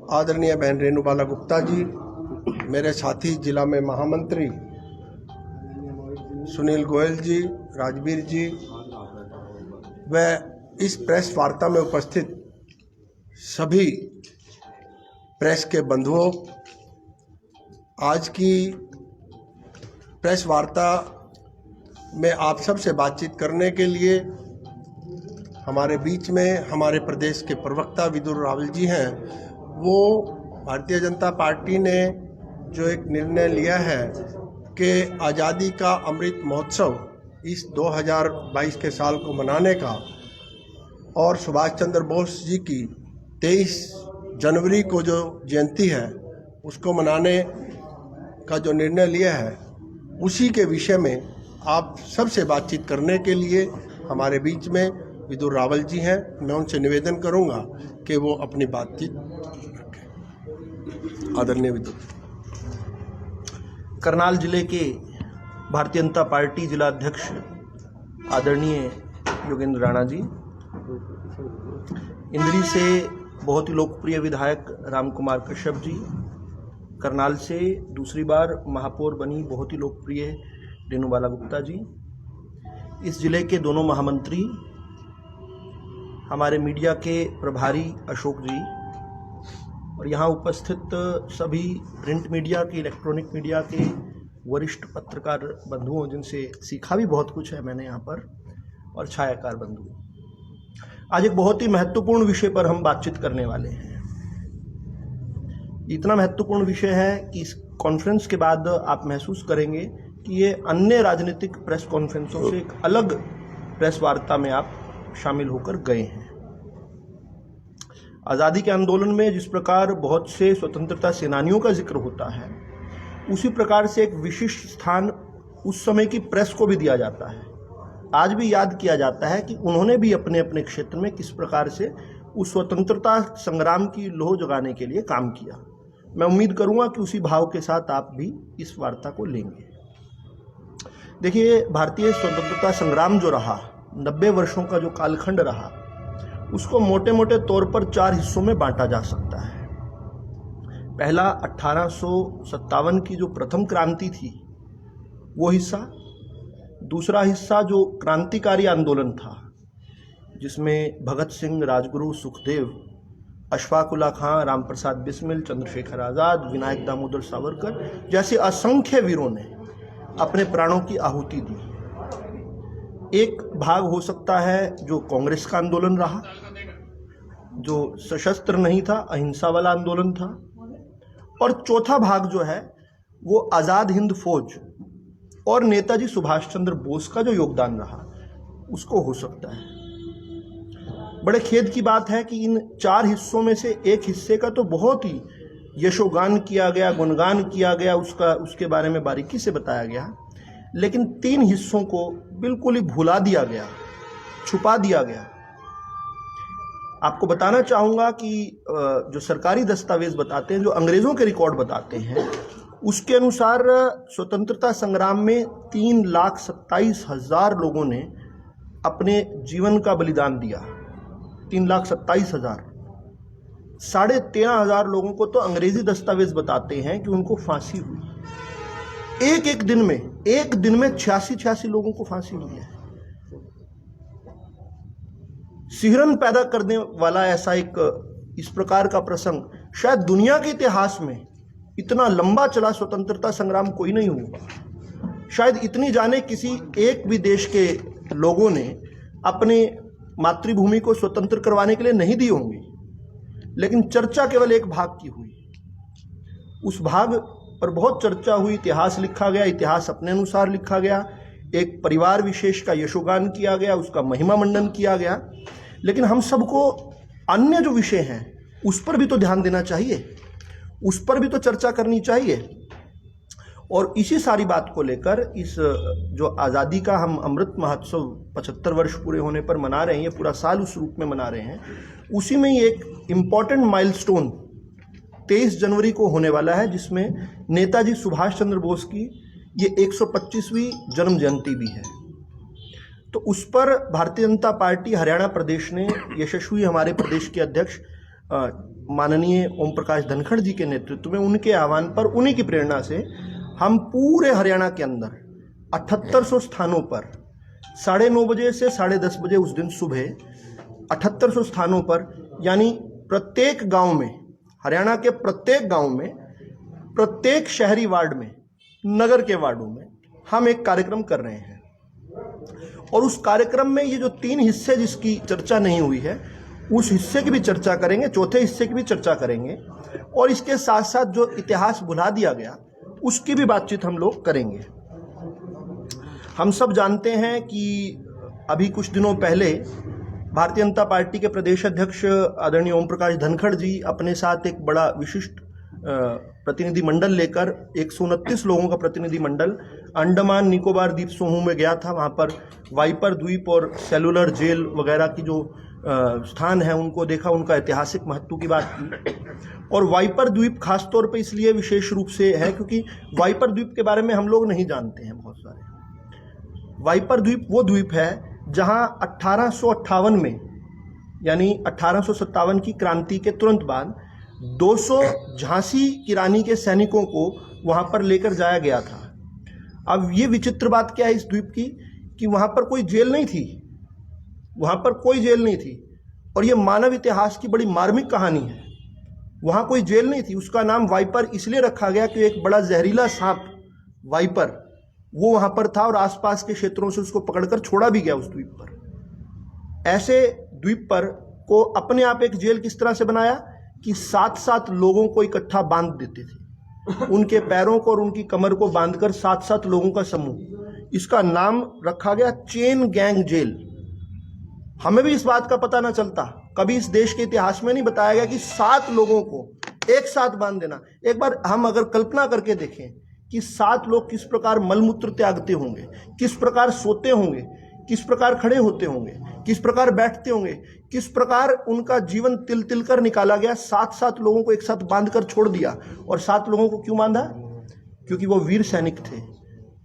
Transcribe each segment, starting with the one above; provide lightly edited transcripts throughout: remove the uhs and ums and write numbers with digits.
आदरणीय बहन रेणुबाला गुप्ता जी, मेरे साथी जिला में महामंत्री सुनील गोयल जी, राजवीर जी व इस प्रेस वार्ता में उपस्थित सभी प्रेस के बंधुओं, आज की प्रेस वार्ता में आप सबसे बातचीत करने के लिए हमारे बीच में हमारे प्रदेश के प्रवक्ता विदुर रावल जी हैं। वो भारतीय जनता पार्टी ने जो एक निर्णय लिया है कि आज़ादी का अमृत महोत्सव इस 2022 के साल को मनाने का और सुभाष चंद्र बोस जी की 23 जनवरी को जो जयंती है उसको मनाने का जो निर्णय लिया है, उसी के विषय में आप सबसे बातचीत करने के लिए हमारे बीच में विदुर रावल जी हैं। मैं उनसे निवेदन करूंगा कि वो अपनी बातचीत रखें। आदरणीय विदुर। करनाल जिले के भारतीय जनता पार्टी जिला अध्यक्ष आदरणीय योगेंद्र राणा जी, इंद्री से बहुत ही लोकप्रिय विधायक रामकुमार कश्यप जी, करनाल से दूसरी बार महापौर बनी बहुत ही लोकप्रिय रेणुबाला गुप्ता जी, इस जिले के दोनों महामंत्री, हमारे मीडिया के प्रभारी अशोक जी और यहाँ उपस्थित सभी प्रिंट मीडिया के, इलेक्ट्रॉनिक मीडिया के वरिष्ठ पत्रकार बंधुओं, जिनसे सीखा भी बहुत कुछ है मैंने यहाँ पर, और छायाकार बंधु। आज एक बहुत ही महत्वपूर्ण विषय पर हम बातचीत करने वाले हैं। इतना महत्वपूर्ण विषय है कि इस कॉन्फ्रेंस के बाद आप महसूस करेंगे कि ये अन्य राजनीतिक प्रेस कॉन्फ्रेंसों से एक अलग प्रेस वार्ता में आप शामिल होकर गए हैं। आज़ादी के आंदोलन में जिस प्रकार बहुत से स्वतंत्रता सेनानियों का जिक्र होता है, उसी प्रकार से एक विशिष्ट स्थान उस समय की प्रेस को भी दिया जाता है। आज भी याद किया जाता है कि उन्होंने भी अपने अपने क्षेत्र में किस प्रकार से उस स्वतंत्रता संग्राम की लौ जगाने के लिए काम किया। मैं उम्मीद करूंगा कि उसी भाव के साथ आप भी इस वार्ता को लेंगे। देखिए, भारतीय स्वतंत्रता संग्राम जो रहा, 90 वर्षों का जो कालखंड रहा, उसको मोटे मोटे तौर पर 4 हिस्सों में बांटा जा सकता है। पहला 1857 की जो प्रथम क्रांति थी वो हिस्सा, दूसरा हिस्सा जो क्रांतिकारी आंदोलन था, जिसमें भगत सिंह, राजगुरु, सुखदेव, अशफाक उल्लाह खां, राम प्रसाद बिस्मिल, चंद्रशेखर आज़ाद, विनायक दामोदर सावरकर जैसे असंख्य वीरों ने अपने प्राणों की आहुति दी। एक भाग हो सकता है जो कांग्रेस का आंदोलन रहा, जो सशस्त्र नहीं था, अहिंसा वाला आंदोलन था, और चौथा भाग जो है वो आज़ाद हिंद फौज और नेताजी सुभाष चंद्र बोस का जो योगदान रहा, उसको हो सकता है। बड़े खेद की बात है कि इन 4 हिस्सों में से एक हिस्से का तो बहुत ही यशोगान किया गया, गुणगान किया गया, उसके बारे में बारीकी से बताया गया, लेकिन 3 हिस्सों को बिल्कुल ही भुला दिया गया, छुपा दिया गया। आपको बताना चाहूँगा कि जो सरकारी दस्तावेज बताते हैं, जो अंग्रेज़ों के रिकॉर्ड बताते हैं, उसके अनुसार स्वतंत्रता संग्राम में 3,27,000 लोगों ने अपने जीवन का बलिदान दिया। 3,27,000। 13,500 लोगों को तो अंग्रेजी दस्तावेज बताते हैं कि उनको फांसी हुई। एक दिन में 86 लोगों को फांसी हुई है। सिहरन पैदा करने वाला ऐसा एक इस प्रकार का प्रसंग शायद दुनिया के इतिहास में इतना लंबा चला स्वतंत्रता संग्राम कोई नहीं हुआ। शायद इतनी जाने किसी एक भी देश के लोगों ने अपने मातृभूमि को स्वतंत्र करवाने के लिए नहीं दी होंगी, लेकिन चर्चा केवल एक भाग की हुई। उस भाग पर बहुत चर्चा हुई, इतिहास लिखा गया, इतिहास अपने अनुसार लिखा गया, एक परिवार विशेष का यशोगान किया गया, उसका महिमा मंडन किया गया, लेकिन हम सबको अन्य जो विषय हैं उस पर भी तो ध्यान देना चाहिए, उस पर भी तो चर्चा करनी चाहिए। और इसी सारी बात को लेकर इस जो आज़ादी का हम अमृत महोत्सव 75 वर्ष पूरे होने पर मना रहे हैं, ये पूरा साल उस रूप में मना रहे हैं, उसी में ही एक इम्पॉर्टेंट माइलस्टोन 23 जनवरी को होने वाला है, जिसमें नेताजी सुभाष चंद्र बोस की ये 125वीं जन्म जयंती भी है। तो उस पर भारतीय जनता पार्टी हरियाणा प्रदेश ने यशस्वी, हमारे प्रदेश के अध्यक्ष माननीय ओम प्रकाश धनखड़ जी के नेतृत्व में, उनके आह्वान पर, उन्हीं की प्रेरणा से हम पूरे हरियाणा के अंदर 7800 स्थानों पर 9:30 बजे से 10:30 बजे उस दिन सुबह 7800 स्थानों पर, यानी प्रत्येक गांव में, हरियाणा के प्रत्येक गांव में, प्रत्येक शहरी वार्ड में, नगर के वार्डों में हम एक कार्यक्रम कर रहे हैं। और उस कार्यक्रम में ये जो 3 हिस्से जिसकी चर्चा नहीं हुई है, उस हिस्से की भी चर्चा करेंगे, चौथे हिस्से की भी चर्चा करेंगे, और इसके साथ साथ जो इतिहास भुला दिया गया उसकी भी बातचीत हम लोग करेंगे। हम सब जानते हैं कि अभी कुछ दिनों पहले भारतीय जनता पार्टी के प्रदेश अध्यक्ष आदरणीय ओम प्रकाश धनखड़ जी अपने साथ एक बड़ा विशिष्ट प्रतिनिधि मंडल लेकर, 129 लोगों का प्रतिनिधि मंडल अंडमान निकोबार द्वीप समूह में गया था। वहाँ पर वाइपर द्वीप और सेलुलर जेल वगैरह की जो स्थान है उनको देखा, उनका ऐतिहासिक महत्व की बात की। और वाइपर द्वीप खासतौर पे इसलिए विशेष रूप से है क्योंकि वाइपर द्वीप के बारे में हम लोग नहीं जानते हैं बहुत सारे। वाइपर द्वीप वो द्वीप है जहाँ 1858 में, यानी 1857 की क्रांति के तुरंत बाद 200 झांसी की रानी के सैनिकों को वहाँ पर लेकर जाया गया था। अब ये विचित्र बात क्या है इस द्वीप की कि वहाँ पर कोई जेल नहीं थी, वहाँ पर कोई जेल नहीं थी। और ये मानव इतिहास की बड़ी मार्मिक कहानी है। वहाँ कोई जेल नहीं थी, उसका नाम वाइपर इसलिए रखा गया कि एक बड़ा जहरीला सांप वाइपर वो वहाँ पर था और आसपास के क्षेत्रों से उसको पकड़कर छोड़ा भी गया उस द्वीप पर। ऐसे द्वीप पर को अपने आप एक जेल किस तरह से बनाया कि 7-7 लोगों को इकट्ठा बांध देते थे, उनके पैरों को और उनकी कमर को बांधकर 7-7 लोगों का समूह, इसका नाम रखा गया चेन गैंग जेल। हमें भी इस बात का पता ना चलता, कभी इस देश के इतिहास में नहीं बताया गया कि 7 लोगों को एक साथ बांध देना। एक बार हम अगर कल्पना करके देखें कि 7 लोग किस प्रकार मलमूत्र त्यागते होंगे, किस प्रकार सोते होंगे, किस प्रकार खड़े होते होंगे, किस प्रकार बैठते होंगे, किस प्रकार उनका जीवन तिल तिल कर निकाला गया। 7-7 लोगों को एक साथ बांधकर छोड़ दिया। और 7 लोगों को क्यों बांधा? क्योंकि वो वीर सैनिक थे,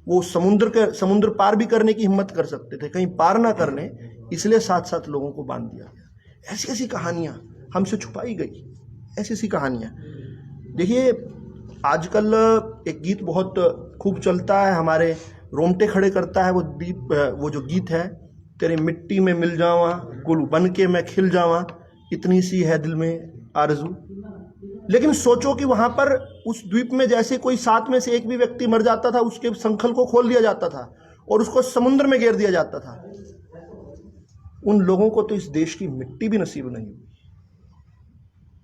वो समुद्र पार भी करने की हिम्मत कर सकते थे, कहीं पार ना करने, इसलिए 7-7 लोगों को बांध दिया गया। ऐसी ऐसी कहानियां हमसे छुपाई गई, ऐसी ऐसी कहानियां। देखिए आजकल एक गीत बहुत खूब चलता है, हमारे रोंगटे खड़े करता है, वो जो गीत है, तेरे मिट्टी में मिल जावा, गुल बन के मैं खिल जावा, इतनी सी है दिल में आरज़ू। लेकिन सोचो कि वहाँ पर उस द्वीप में जैसे कोई 7 में से एक भी व्यक्ति मर जाता था, उसके संखल को खोल दिया जाता था और उसको समुद्र में गिर दिया जाता था। उन लोगों को तो इस देश की मिट्टी भी नसीब नहीं हुई।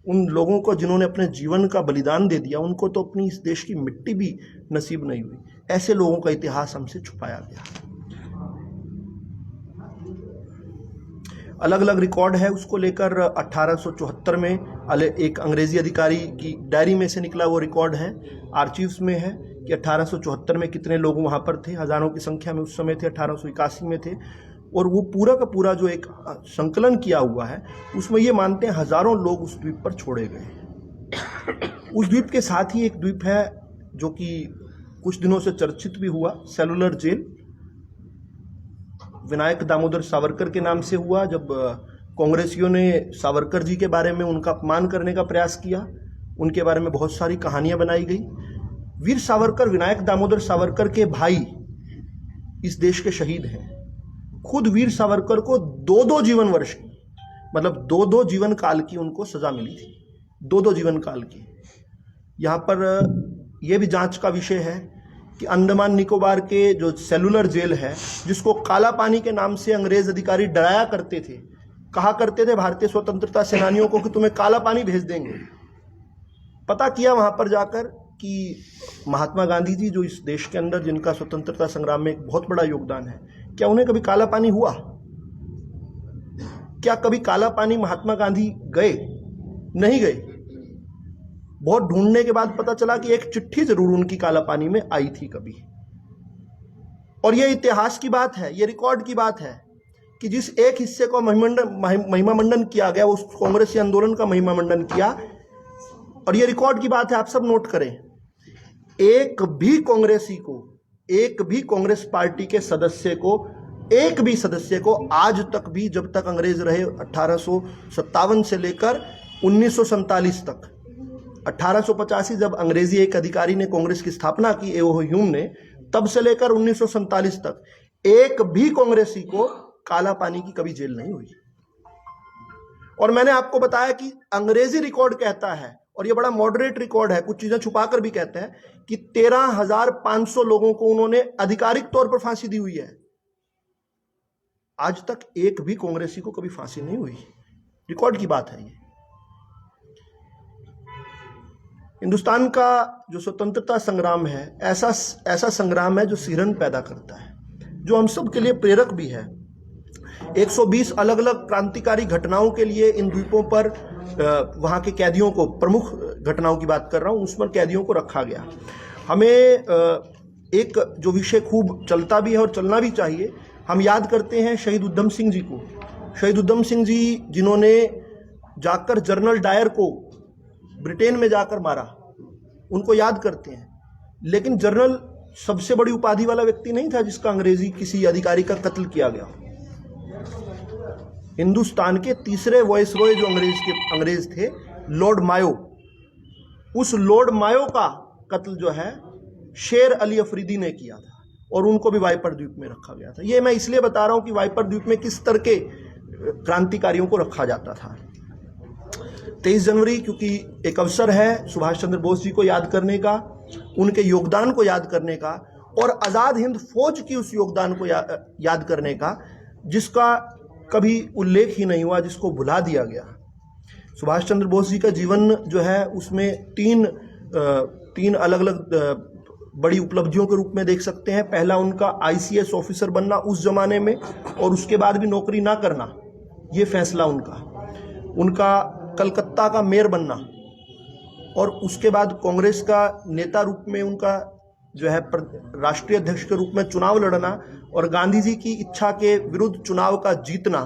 उन लोगों को जिन्होंने अपने जीवन का बलिदान दे दिया, उनको तो अपनी इस देश की मिट्टी भी नसीब नहीं हुई। ऐसे लोगों का इतिहास हमसे छुपाया गया। अलग अलग रिकॉर्ड है उसको लेकर। 1874 में एक अंग्रेजी अधिकारी की डायरी में से निकला वो रिकॉर्ड है, आर्चीव्स में है कि 1874 में कितने लोग वहाँ पर थे। हज़ारों की संख्या में उस समय थे, 1881 में थे। और वो पूरा का पूरा जो एक संकलन किया हुआ है उसमें ये मानते हैं हज़ारों लोग उस द्वीप पर छोड़े गए। उस द्वीप के साथ ही एक द्वीप है जो कि कुछ दिनों से चर्चित भी हुआ, सेलुलर जेल। विनायक दामोदर सावरकर के नाम से हुआ। जब कांग्रेसियों ने सावरकर जी के बारे में उनका अपमान करने का प्रयास किया, उनके बारे में बहुत सारी कहानियां बनाई गई। वीर सावरकर, विनायक दामोदर सावरकर के भाई इस देश के शहीद हैं। खुद वीर सावरकर को 2-2 जीवन वर्ष की, मतलब 2-2 जीवन काल की उनको सजा मिली थी, 2-2 जीवन काल की। यहाँ पर यह भी जांच का विषय है कि अंडमान निकोबार के जो सेलुलर जेल है, जिसको काला पानी के नाम से अंग्रेज अधिकारी डराया करते थे, कहा करते थे भारतीय स्वतंत्रता सेनानियों को कि तुम्हें काला पानी भेज देंगे। पता किया वहाँ पर जाकर कि महात्मा गांधी जी जो इस देश के अंदर, जिनका स्वतंत्रता संग्राम में एक बहुत बड़ा योगदान है, क्या उन्हें कभी काला पानी हुआ? क्या कभी काला पानी महात्मा गांधी गए? नहीं गए। बहुत ढूंढने के बाद पता चला कि एक चिट्ठी जरूर उनकी काला पानी में आई थी कभी। और यह इतिहास की बात है, यह रिकॉर्ड की बात है कि जिस एक हिस्से को महिमा मंडन किया गया, उस कांग्रेसी आंदोलन का महिमा मंडन किया। और यह रिकॉर्ड की बात है, आप सब नोट करें। एक भी कांग्रेसी को, एक भी कांग्रेस पार्टी के सदस्य को, आज तक भी, जब तक अंग्रेज रहे 1857 से लेकर 1947 तक, 1885 जब अंग्रेजी एक अधिकारी ने कांग्रेस की स्थापना की, एओ ह्यूम ने, तब से लेकर 1947 तक एक भी कांग्रेसी को काला पानी की कभी जेल नहीं हुई। और मैंने आपको बताया कि अंग्रेजी रिकॉर्ड कहता है, और ये बड़ा मॉडरेट रिकॉर्ड है, कुछ चीजें छुपाकर भी कहते हैं, कि 13,500 लोगों को उन्होंने आधिकारिक तौर पर फांसी दी हुई है। आज तक एक भी कांग्रेसी को कभी फांसी नहीं हुई। रिकॉर्ड की बात है ये। हिंदुस्तान का जो स्वतंत्रता संग्राम है, ऐसा संग्राम है जो सिहरन पैदा करता है, जो हम सब के लिए प्रेरक भी है। 120 अलग अलग क्रांतिकारी घटनाओं के लिए इन द्वीपों पर वहाँ के कैदियों को, प्रमुख घटनाओं की बात कर रहा हूँ, उस पर कैदियों को रखा गया। हमें एक जो विषय खूब चलता भी है और चलना भी चाहिए, हम याद करते हैं शहीद उधम सिंह जी को। शहीद उधम सिंह जी जिन्होंने जाकर जनरल डायर को ब्रिटेन में जाकर मारा, उनको याद करते हैं। लेकिन जनरल सबसे बड़ी उपाधि वाला व्यक्ति नहीं था जिसका अंग्रेजी किसी अधिकारी का कत्ल किया गया। हिंदुस्तान के तीसरे वायसरॉय जो अंग्रेज थे, लॉर्ड मायो, उस लॉर्ड मायो का कत्ल जो है शेर अली अफरीदी ने किया था, और उनको भी वाइपर द्वीप में रखा गया था। ये मैं इसलिए बता रहा हूं कि वाइपर द्वीप में किस तरह के क्रांतिकारियों को रखा जाता था। 23 जनवरी क्योंकि एक अवसर है सुभाष चंद्र बोस जी को याद करने का, उनके योगदान को याद करने का, और आज़ाद हिंद फौज की उस योगदान को याद करने का, जिसका कभी उल्लेख ही नहीं हुआ, जिसको भुला दिया गया। सुभाष चंद्र बोस जी का जीवन जो है उसमें तीन अलग अलग बड़ी उपलब्धियों के रूप में देख सकते हैं। पहला उनका ICS ऑफिसर बनना उस जमाने में, और उसके बाद भी नौकरी ना करना, ये फैसला उनका कलकत्ता का मेयर बनना, और उसके बाद कांग्रेस का नेता रूप में उनका जो है राष्ट्रीय अध्यक्ष के रूप में चुनाव लड़ना, और गांधी जी की इच्छा के विरुद्ध चुनाव का जीतना,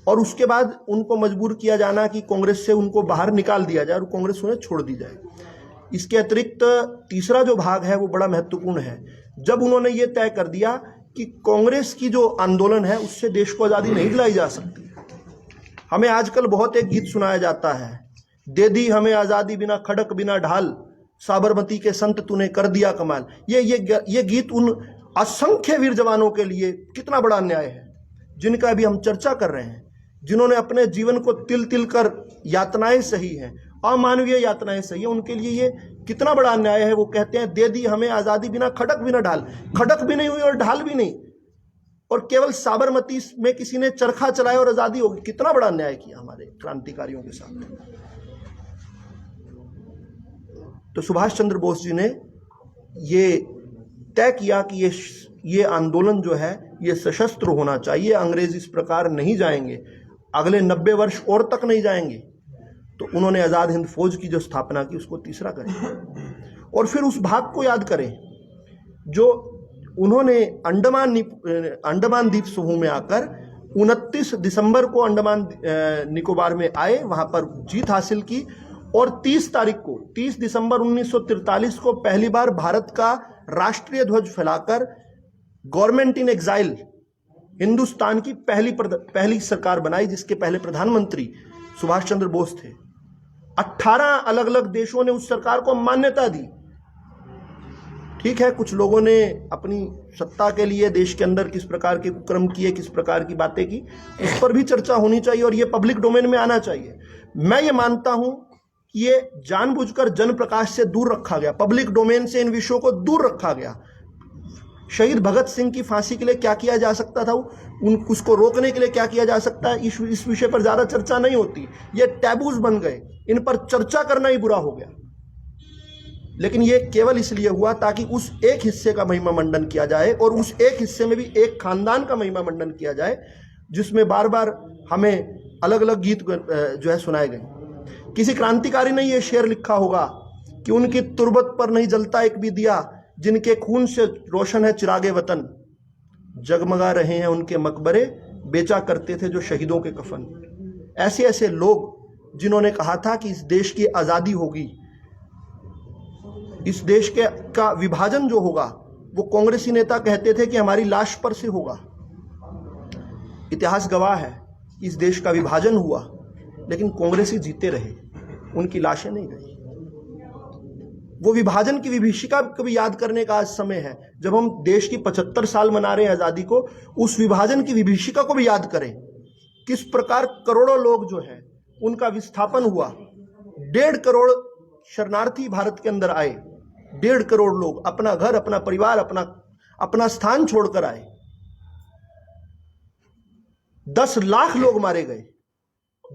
और उसके बाद उनको मजबूर किया जाना कि कांग्रेस से उनको बाहर निकाल दिया जाए और कांग्रेस उन्हें छोड़ दी जाए। इसके अतिरिक्त तीसरा जो भाग है वो बड़ा महत्वपूर्ण है, जब उन्होंने ये तय कर दिया कि कांग्रेस की जो आंदोलन है उससे देश को आज़ादी नहीं दिलाई जा सकती। हमें आजकल बहुत एक गीत सुनाया जाता है, दे दी हमें आज़ादी बिना खड़क बिना ढाल, साबरमती के संत तूने कर दिया कमाल। ये गीत उन असंख्य वीर जवानों के लिए कितना बड़ा अन्याय है, जिनका अभी हम चर्चा कर रहे हैं, जिन्होंने अपने जीवन को तिल तिल कर यातनाएं सही हैं, अमानवीय यातनाएं सही है, उनके लिए ये कितना बड़ा अन्याय है। वो कहते हैं दे दी हमें आज़ादी बिना खड़क बिना ढाल, खड़क भी नहीं हुई और ढाल भी नहीं, और केवल साबरमती में किसी ने चरखा चलाया और आज़ादी होगी। कितना बड़ा अन्याय किया हमारे क्रांतिकारियों के साथ। तो सुभाष चंद्र बोस जी ने ये तय किया कि ये आंदोलन जो है ये सशस्त्र होना चाहिए, अंग्रेज इस प्रकार नहीं जाएंगे, अगले 90 वर्ष और तक नहीं जाएंगे। तो उन्होंने आज़ाद हिंद फौज की जो स्थापना की उसको तीसरा करें, और फिर उस भाग को याद करें जो उन्होंने अंडमान द्वीप समूह में आकर 29 दिसंबर को अंडमान निकोबार में आए, वहां पर जीत हासिल की, और 30 दिसंबर 1943 को पहली बार भारत का राष्ट्रीय ध्वज फैलाकर गवर्नमेंट इन एग्जाइल हिंदुस्तान की पहली सरकार बनाई, जिसके पहले प्रधानमंत्री सुभाष चंद्र बोस थे। 18 अलग अलग देशों ने उस सरकार को मान्यता दी। ठीक है, कुछ लोगों ने अपनी सत्ता के लिए देश के अंदर किस प्रकार के कुकर्म किए, किस प्रकार की बातें की, उस पर भी चर्चा होनी चाहिए और ये पब्लिक डोमेन में आना चाहिए। मैं ये मानता हूं कि ये जानबूझकर जन प्रकाश से दूर रखा गया, पब्लिक डोमेन से इन विषयों को दूर रखा गया। शहीद भगत सिंह की फांसी के लिए क्या किया जा सकता था, उसको रोकने के लिए क्या किया जा सकता है, इस विषय पर ज्यादा चर्चा नहीं होती। ये टैबूज बन गए, इन पर चर्चा करना ही बुरा हो गया। लेकिन ये केवल इसलिए हुआ ताकि उस एक हिस्से का महिमा मंडन किया जाए, और उस एक हिस्से में भी एक खानदान का महिमा मंडन किया जाए, जिसमें बार बार हमें अलग अलग गीत जो है सुनाए गए। किसी क्रांतिकारी ने यह शेर लिखा होगा कि उनकी तुरबत पर नहीं जलता एक भी दिया, जिनके खून से रोशन है चिरागे वतन, जगमगा रहे हैं उनके मकबरे, बेचा करते थे जो शहीदों के कफन। ऐसे ऐसे लोग जिन्होंने कहा था कि इस देश की आज़ादी होगी, इस देश का विभाजन जो होगा वो कांग्रेसी नेता कहते थे कि हमारी लाश पर से होगा। इतिहास गवाह है, इस देश का विभाजन हुआ, लेकिन कांग्रेसी जीते रहे, उनकी लाशें नहीं गई। वो विभाजन की विभीषिका को भी याद करने का आज समय है। जब हम देश की 75 साल मना रहे हैं आजादी को, उस विभाजन की विभीषिका को भी याद करें। किस प्रकार करोड़ों लोग जो है उनका विस्थापन हुआ। 1.5 करोड़ शरणार्थी भारत के अंदर आए, 1.5 करोड़ लोग अपना घर, अपना परिवार, अपना स्थान छोड़कर आए। 10 लाख लोग मारे गए।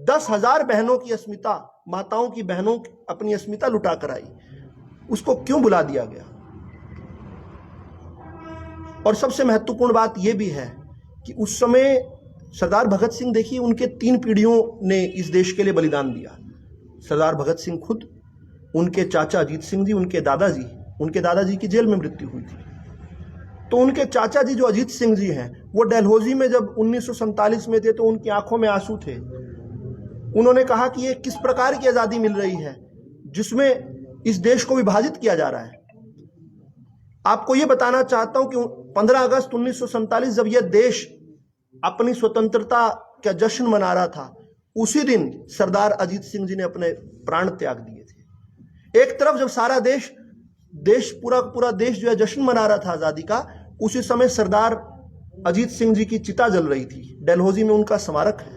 10,000 बहनों की अस्मिता, माताओं की बहनों अपनी अस्मिता लुटा कर आई। उसको क्यों बुला दिया गया? और सबसे महत्वपूर्ण बात यह भी है कि उस समय सरदार भगत सिंह, देखिए, उनके 3 पीढ़ियों ने इस देश के लिए बलिदान दिया। सरदार भगत सिंह खुद, उनके चाचा अजीत सिंह जी, उनके दादाजी की जेल में मृत्यु हुई थी। तो उनके चाचा जी जो अजीत सिंह जी हैं, वो डलहौजी में जब 1947 में थे तो उनकी आंखों में आंसू थे। उन्होंने कहा कि ये किस प्रकार की आज़ादी मिल रही है जिसमें इस देश को विभाजित किया जा रहा है। आपको ये बताना चाहता हूं कि 15 अगस्त 1947 जब यह देश अपनी स्वतंत्रता का जश्न मना रहा था, उसी दिन सरदार अजीत सिंह जी ने अपने प्राण त्याग दिए थे। एक तरफ जब सारा देश पूरा देश जो है जश्न मना रहा था आजादी का, उसी समय सरदार अजीत सिंह जी की चिता जल रही थी। डलहौजी में उनका स्मारक है।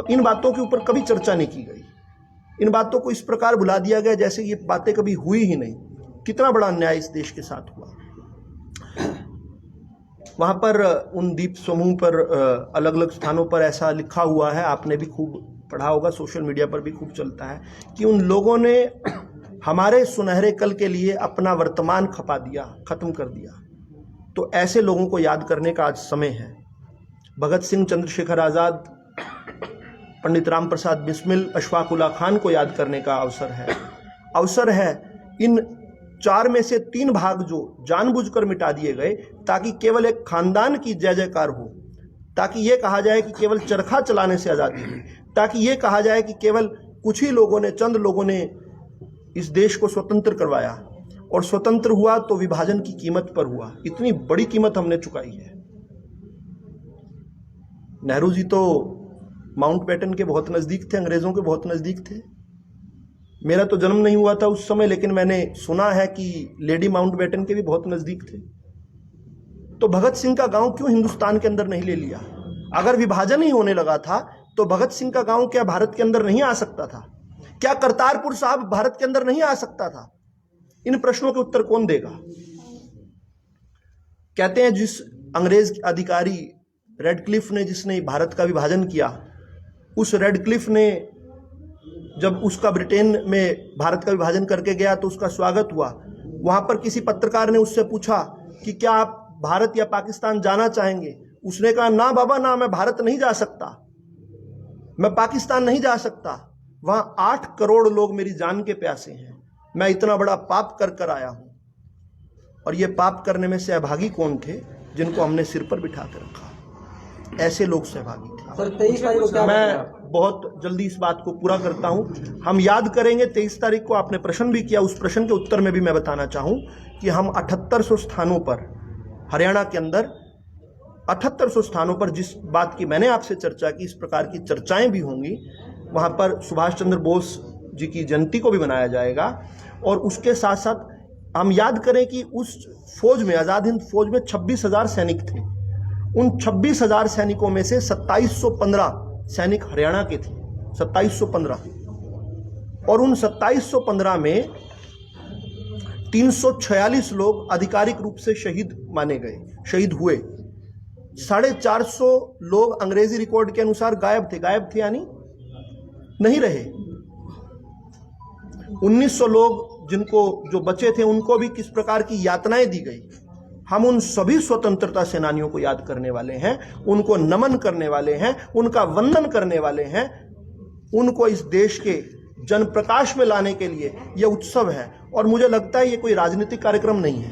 इन बातों के ऊपर कभी चर्चा नहीं की गई। इन बातों को इस प्रकार बुला दिया गया जैसे ये बातें कभी हुई ही नहीं। कितना बड़ा अन्याय इस देश के साथ हुआ। वहां पर उन दीप समूह पर अलग अलग स्थानों पर ऐसा लिखा हुआ है, आपने भी खूब पढ़ा होगा, सोशल मीडिया पर भी खूब चलता है कि उन लोगों ने हमारे सुनहरे कल के लिए अपना वर्तमान खत्म कर दिया। तो ऐसे लोगों को याद करने का आज समय है। भगत सिंह, चंद्रशेखर आज़ाद, पंडित राम प्रसाद बिस्मिल, अशफाक उल्लाह खान को याद करने का अवसर है। इन 4 में से 3 भाग जो जानबूझकर मिटा दिए गए ताकि केवल एक खानदान की जय जयकार हो, ताकि ये कहा जाए कि केवल चरखा चलाने से आज़ादी हुई, ताकि ये कहा जाए कि केवल कुछ ही लोगों ने, चंद लोगों ने इस देश को स्वतंत्र करवाया, और स्वतंत्र हुआ तो विभाजन की कीमत पर हुआ। इतनी बड़ी कीमत हमने चुकाई है। नेहरू जी तो माउंटबेटन के बहुत नज़दीक थे, अंग्रेज़ों के बहुत नज़दीक थे। मेरा तो जन्म नहीं हुआ था उस समय, लेकिन मैंने सुना है कि लेडी माउंटबेटन के भी बहुत नज़दीक थे। तो भगत सिंह का गांव क्यों हिंदुस्तान के अंदर नहीं ले लिया? अगर विभाजन ही होने लगा था तो भगत सिंह का गांव क्या भारत के अंदर नहीं आ सकता था? क्या करतारपुर साहब भारत के अंदर नहीं आ सकता था? इन प्रश्नों के उत्तर कौन देगा? कहते हैं जिस अंग्रेज अधिकारी रेडक्लिफ ने, जिसने भारत का विभाजन किया, उस रेडक्लिफ ने जब उसका ब्रिटेन में भारत का विभाजन करके गया तो उसका स्वागत हुआ। वहां पर किसी पत्रकार ने उससे पूछा कि क्या आप भारत या पाकिस्तान जाना चाहेंगे? उसने कहा, ना बाबा ना, मैं भारत नहीं जा सकता, मैं पाकिस्तान नहीं जा सकता। वहां 8 करोड़ लोग मेरी जान के प्यासे हैं। मैं इतना बड़ा पाप कर आया हूं। और ये पाप करने में सहभागी कौन थे? जिनको हमने सिर पर बिठा कर रखा। ऐसे लोग सहभागी थे। मैं बहुत जल्दी इस बात को पूरा करता हूं। हम याद करेंगे 23 तारीख को। आपने प्रश्न भी किया, उस प्रश्न के उत्तर में भी मैं बताना चाहूं कि हम 7800 स्थानों पर, हरियाणा के अंदर 7800 स्थानों पर, जिस बात की मैंने आपसे चर्चा की, इस प्रकार की चर्चाएं भी होंगी। वहां पर सुभाष चंद्र बोस जी की जयंती को भी मनाया जाएगा। और उसके साथ साथ हम याद करें कि उस फौज में, आज़ाद हिंद फौज में 26,000 सैनिक थे। उन 26,000 सैनिकों में से 2715 सैनिक हरियाणा के थे, 2715। और उन 2715 में 346 लोग आधिकारिक रूप से शहीद माने गए, शहीद हुए। 450 लोग अंग्रेजी रिकॉर्ड के अनुसार गायब थे यानी नहीं रहे। 1900 लोग जो बचे थे उनको भी किस प्रकार की यातनाएं दी गई। हम उन सभी स्वतंत्रता सेनानियों को याद करने वाले हैं, उनको नमन करने वाले हैं, उनका वंदन करने वाले हैं। उनको इस देश के जन प्रकाश में लाने के लिए यह उत्सव है। और मुझे लगता है ये कोई राजनीतिक कार्यक्रम नहीं है।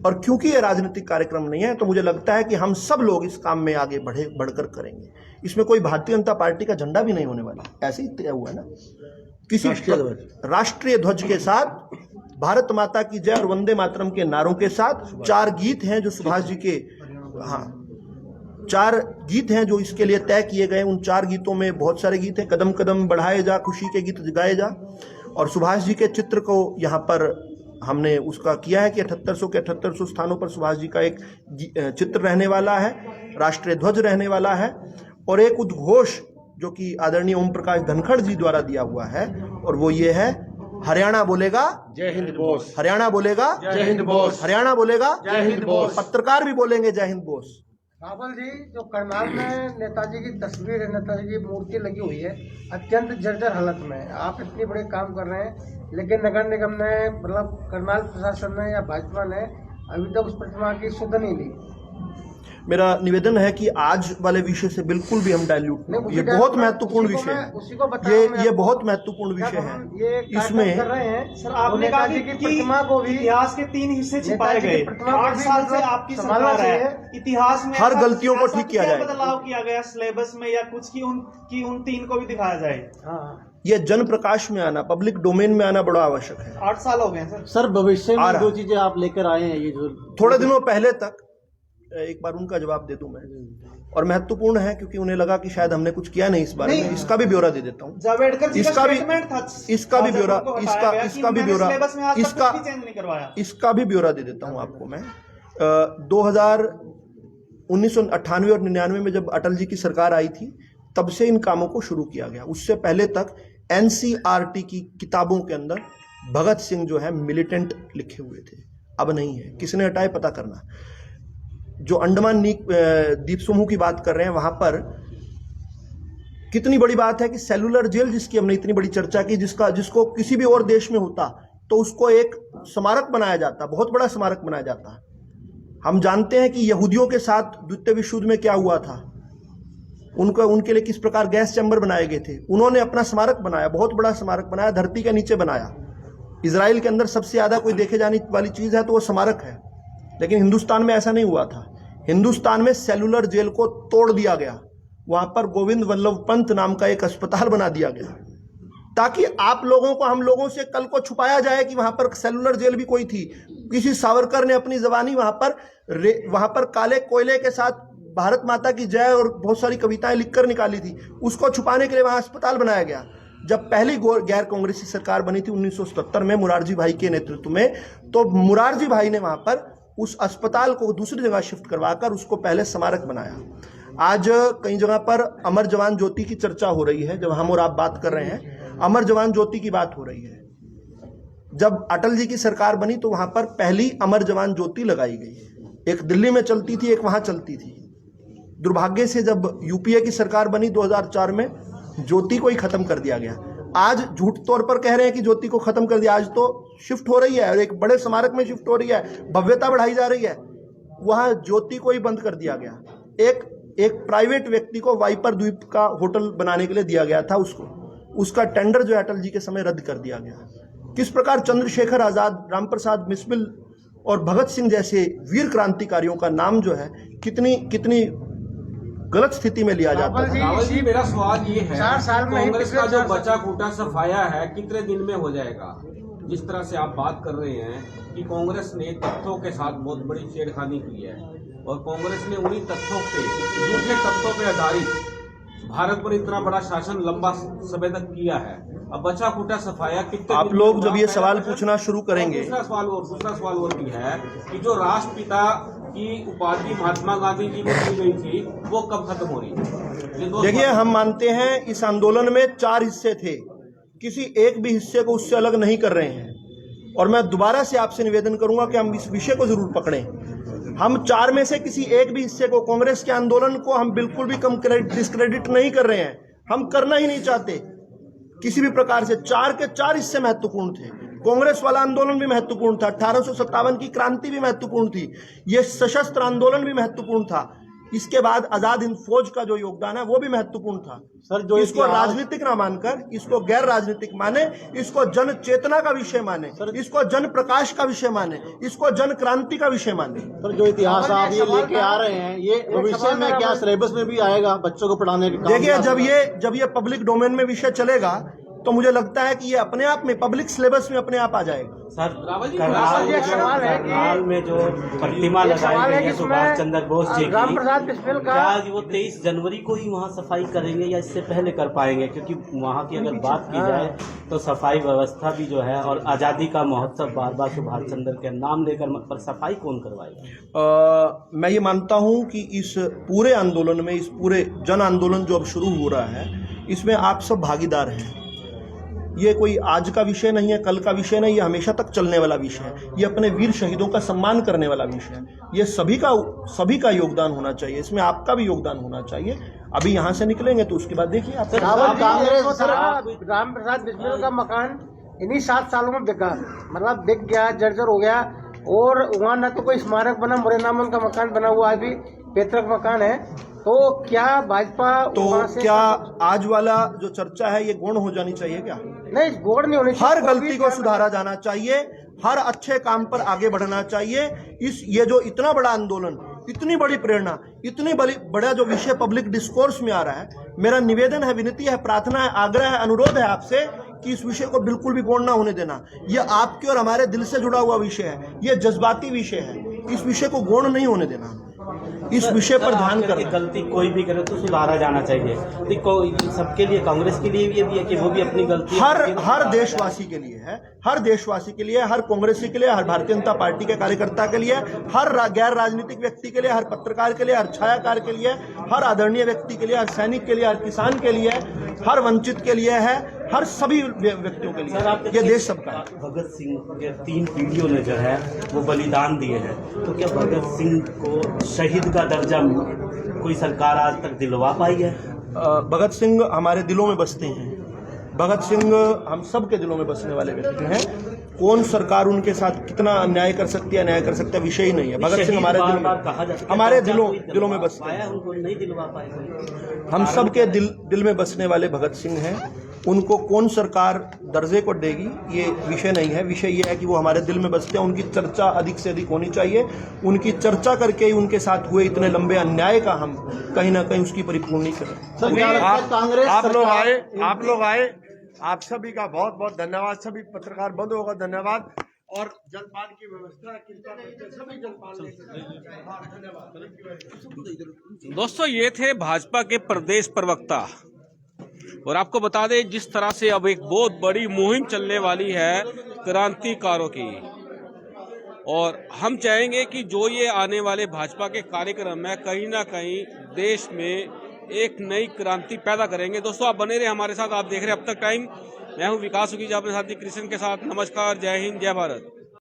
और क्योंकि ये राजनीतिक कार्यक्रम नहीं है तो मुझे लगता है कि हम सब लोग इस काम में आगे बढ़कर करेंगे। इसमें कोई भारतीय जनता पार्टी का झंडा भी नहीं होने वाला, ऐसे ही तय हुआ है ना। किसी राष्ट्रीय ध्वज के साथ, भारत माता की जय और वंदे मातरम के नारों के साथ 4 गीत हैं जो सुभाष जी के, हाँ, 4 गीत हैं जो इसके लिए तय किए गए, उन 4 गीतों में बहुत सारे गीत हैं। कदम कदम बढ़ाए जा, खुशी के गीत गाए जा, और सुभाष जी के चित्र को यहाँ पर हमने उसका किया है कि 7800 के 7800 स्थानों पर सुभाष जी का एक चित्र रहने वाला है, राष्ट्रीय ध्वज रहने वाला है, और एक उद्घोष जो कि आदरणीय ओम प्रकाश धनखड़ जी द्वारा दिया हुआ है, और वो ये है, हरियाणा बोलेगा जय हिंद बोस, हरियाणा बोलेगा जय हिंद बोस, हरियाणा बोलेगा जय हिंद बोस। पत्रकार भी बोलेंगे जय हिंद बोस। रावल जी, जो करनाल में नेताजी की तस्वीर है, नेताजी की मूर्ति लगी हुई है, अत्यंत जर्जर हालत में है। आप इतने बड़े काम कर रहे हैं, लेकिन नगर निगम ने, मतलब करनाल प्रशासन ने या भाजपा ने अभी तक उस प्रतिमा की सुध नहीं ली। मेरा निवेदन है कि आज वाले विषय से बिल्कुल भी हम डाइल्यूट नहीं, ये बहुत महत्वपूर्ण विषय है, ये बहुत महत्वपूर्ण विषय है। इसमें कर रहे हैं सर, आपने कहा कि प्रतिमा को भी इतिहास के 3 हिस्से छिपाए गए। 8 साल से आपकी सरकार है, इतिहास में हर गलतियों को ठीक किया जाए, बदलाव किया गया सिलेबस में या कुछ की उन 3 को भी दिखाया जाए। हाँ, ये जन प्रकाश में आना, पब्लिक डोमेन में आना बड़ा आवश्यक है। 8 साल हो गए सर। सर, भविष्य में जो चीजें आप लेकर आए हैं, ये जो थोड़े दिनों पहले तक, एक बार उनका जवाब दे दूं मैं, और महत्वपूर्ण है क्योंकि उन्हें लगा कि शायद हमने कुछ किया नहीं इस बारे में, इसका भी ब्यौरा दे देता हूं। जावेडकर जी का स्टेटमेंट था, इसका भी ब्यौरा, इसका भी ब्यौरा, इसका भी ब्यौरा दे देता हूं आपको मैं। 1998 और 99 में जब अटल जी की सरकार आई थी, तब से इन कामों को शुरू किया गया। उससे पहले तक NCERT की किताबों के अंदर भगत सिंह जो है मिलिटेंट लिखे हुए थे, अब नहीं है। किसने हटाए पता करना। जो अंडमान द्वीप समूह की बात कर रहे हैं, वहां पर कितनी बड़ी बात है कि सेलुलर जेल, जिसकी हमने इतनी बड़ी चर्चा की, जिसको किसी भी और देश में होता तो उसको एक स्मारक बनाया जाता, बहुत बड़ा स्मारक बनाया जाता। हम जानते हैं कि यहूदियों के साथ द्वितीय विश्व युद्ध में क्या हुआ था, उनके लिए किस प्रकार गैस चैम्बर बनाए गए थे। उन्होंने अपना स्मारक बनाया, बहुत बड़ा स्मारक बनाया, धरती के नीचे बनाया। इजराइल के अंदर सबसे ज्यादा कोई देखे जाने वाली चीज है तो वो स्मारक है, लेकिन हिंदुस्तान में ऐसा नहीं हुआ था। हिंदुस्तान में सेलुलर जेल को तोड़ दिया गया, वहां पर गोविंद वल्लभ पंत नाम का एक अस्पताल बना दिया गया, ताकि आप लोगों को, हम लोगों से कल को छुपाया जाए कि वहां पर सेलुलर जेल भी कोई थी। किसी सावरकर ने अपनी जबानी वहां पर काले कोयले के साथ भारत माता की जय और बहुत सारी कविताएं लिखकर निकाली थी, उसको छुपाने के लिए वहां अस्पताल बनाया गया। जब पहली गैर कांग्रेसी सरकार बनी थी 1977 में मुरारजी भाई के नेतृत्व में, तो मुरारजी भाई ने वहां पर उस अस्पताल को दूसरी जगह शिफ्ट करवाकर उसको पहले स्मारक बनाया। आज कई जगह पर अमर जवान ज्योति की चर्चा हो रही है। जब हम और आप बात कर रहे हैं, अमर जवान ज्योति की बात हो रही है। जब अटल जी की सरकार बनी तो वहां पर पहली अमर जवान ज्योति लगाई गई। एक दिल्ली में चलती थी, एक वहां चलती थी। दुर्भाग्य से जब यूपीए की सरकार बनी 2004 में, ज्योति को ही खत्म कर दिया गया। आज झूठ तौर पर कह रहे हैं कि ज्योति को खत्म कर दिया, आज तो शिफ्ट हो रही है और एक बड़े स्मारक में शिफ्ट हो रही है, भव्यता बढ़ाई जा रही है। वहां ज्योति को ही बंद कर दिया गया। एक प्राइवेट व्यक्ति को वाइपर द्वीप का होटल बनाने के लिए दिया गया था, उसका टेंडर जो अटल जी के समय रद्द कर दिया गया। किस प्रकार चंद्रशेखर आजाद, रामप्रसाद बिस्मिल और भगत सिंह जैसे वीर क्रांतिकारियों का नाम जो है कितनी गलत स्थिति में लिया जाता है। रावल जी, मेरा सवाल ये है, 4 साल में कांग्रेस का जो बचा कूटा सफाया है कितने दिन में हो जाएगा? जिस तरह से आप बात कर रहे हैं कि कांग्रेस ने तथ्यों के साथ बहुत बड़ी छेड़खानी की है, और कांग्रेस ने उन्हीं तथ्यों पे, झूठे तथ्यों पे आधारित भारत पर इतना बड़ा शासन लंबा समय तक किया है। अब बचा कूटा सफाया कितने आप लोग जब ये सवाल पूछना शुरू करेंगे, दूसरा सवाल और भी है कि जो राष्ट्रपिता की उपाधि महात्मा गांधी जी को दी गई थी, वो कब खत्म हो रही है? देखिए, हम मानते हैं इस आंदोलन में 4 हिस्से थे, किसी एक भी हिस्से को उससे अलग नहीं कर रहे हैं। और मैं दोबारा से आपसे निवेदन करूंगा कि हम इस विषय को जरूर पकड़ें। हम 4 में से किसी एक भी हिस्से को, कांग्रेस के आंदोलन को हम बिल्कुल भी कम डिस्क्रेडिट नहीं कर रहे हैं, हम करना ही नहीं चाहते किसी भी प्रकार से। 4 के 4 हिस्से महत्वपूर्ण थे। कांग्रेस वाला आंदोलन भी महत्वपूर्ण था, 1857 की क्रांति भी महत्वपूर्ण थी, ये सशस्त्र आंदोलन भी महत्वपूर्ण था। इसके बाद आजाद हिंद फौज का जो योगदान है वो भी महत्वपूर्ण था। सर, जो इसको राजनीतिक ना मानकर, इसको गैर राजनीतिक माने, इसको जन चेतना का विषय माने, इसको जन प्रकाश का विषय माने, इसको जन क्रांति का विषय माने। सर, जो इतिहास आप ये लेके आ रहे हैं, ये भविष्य में क्या सिलेबस में भी आएगा बच्चों को पढ़ाने के? देखिए, जब ये पब्लिक डोमेन में विषय चलेगा तो मुझे लगता है कि ये अपने आप में पब्लिक सिलेबस में अपने आप आ जाएगा। सर, रावल जी, एक सवाल है कि करनाल में जो प्रतिमा लगाई गई है सुभाष चंद्र बोस जी की, राम प्रसाद बिस्मिल का क्या वो 23 जनवरी को ही वहाँ सफाई करेंगे या इससे पहले कर पाएंगे? क्योंकि वहाँ की अगर बात की जाए तो सफाई व्यवस्था भी जो है, और आज़ादी का महोत्सव बार बार सुभाष चंद्र के नाम लेकर, पर सफाई कौन करवाएगा? मैं ये मानता हूँ कि इस पूरे आंदोलन में, इस पूरे जन आंदोलन जो अब शुरू हो रहा है, इसमें आप सब भागीदार हैं। ये कोई आज का विषय नहीं है, कल का विषय नहीं, ये हमेशा तक चलने वाला विषय है। ये अपने वीर शहीदों का सम्मान करने वाला विषय है। ये सभी का योगदान होना चाहिए, इसमें आपका भी योगदान होना चाहिए। अभी यहाँ से निकलेंगे तो उसके बाद देखिए आप। राम प्रसाद बिस्मिल का मकान इन्हीं 7 सालों में बिका, मतलब बिक गया, जर्जर हो गया, और वहाँ न तो कोई स्मारक बना, मुरैना में उनका मकान बना हुआ अभी पैतृक मकान है। तो क्या भाजपा तो क्या आज वाला जो चर्चा है ये गौण हो जानी चाहिए क्या? नहीं, गौण नहीं होनी चाहिए। हर गलती को सुधारा जाना चाहिए, हर अच्छे काम पर आगे बढ़ना चाहिए। ये जो इतना बड़ा आंदोलन, इतनी बड़ी प्रेरणा, इतनी बड़ा जो विषय पब्लिक डिस्कोर्स में आ रहा है, मेरा निवेदन है, विनती है, प्रार्थना है, आग्रह है, अनुरोध है आपसे कि इस विषय को बिल्कुल भी गौण ना होने देना। यह आपके और हमारे दिल से जुड़ा हुआ विषय है, यह जज्बाती विषय है, इस विषय को गौण नहीं होने देना, इस विषय पर ध्यान करना। गलती कोई भी करे तो सुधारा जाना चाहिए। सबके लिए, कांग्रेस के लिए भी है कि वो भी अपनी गलती हर देशवासी के लिए है, हर देशवासी के लिए, हर कांग्रेसी के लिए, हर भारतीय जनता पार्टी के कार्यकर्ता के लिए, हर गैर राजनीतिक व्यक्ति के लिए, हर पत्रकार के लिए, हर छायाकार के लिए, हर आदरणीय व्यक्ति के लिए, हर सैनिक के लिए, हर किसान के लिए, हर वंचित के लिए है, हर सभी व्यक्तियों के लिए। ये देश सबका है। भगत सिंह के 3 पीढ़ियों ने जो है वो बलिदान दिए हैं, तो क्या भगत सिंह को शहीद का दर्जा कोई सरकार आज तक दिलवा पाई है? भगत सिंह हमारे दिलों में बसते हैं। भगत सिंह हम सब के दिलों में बसने वाले व्यक्ति हैं। कौन सरकार उनके साथ कितना अन्याय कर सकती है, अन्याय कर सकता है, विषय ही नहीं है। भगत सिंह हमारे दिलों में बसते हैं। उनको नहीं दिलवा पाए। हम सब के दिल में बसने वाले भगत सिंह हैं। उनको कौन सरकार दर्जे को देगी ये विषय नहीं है। विषय ये है कि वो हमारे दिल में बसते हैं। उनकी चर्चा अधिक से अधिक होनी चाहिए। उनकी चर्चा करके ही उनके साथ हुए इतने लंबे अन्याय का हम कहीं ना कहीं उसकी परिपूर्णी करें। आप लोग आए, आप सभी का बहुत बहुत धन्यवाद। सभी पत्रकार बंद होगा, धन्यवाद। और जलपान की व्यवस्था कृपया करके सभी जलपान धन्यवाद। दोस्तों, ये थे भाजपा के प्रदेश प्रवक्ता। और आपको बता दें, जिस तरह से अब एक बहुत बड़ी मुहिम चलने वाली है क्रांतिकारों की, और हम चाहेंगे कि जो ये आने वाले भाजपा के कार्यक्रम है, कहीं ना कहीं देश में एक नई क्रांति पैदा करेंगे। दोस्तों, आप बने रहे हमारे साथ। आप देख रहे हैं अब तक टाइम। मैं हूं विकास सुखीजा, अपने साथी कृष्ण के साथ। नमस्कार, जय हिंद, जय भारत।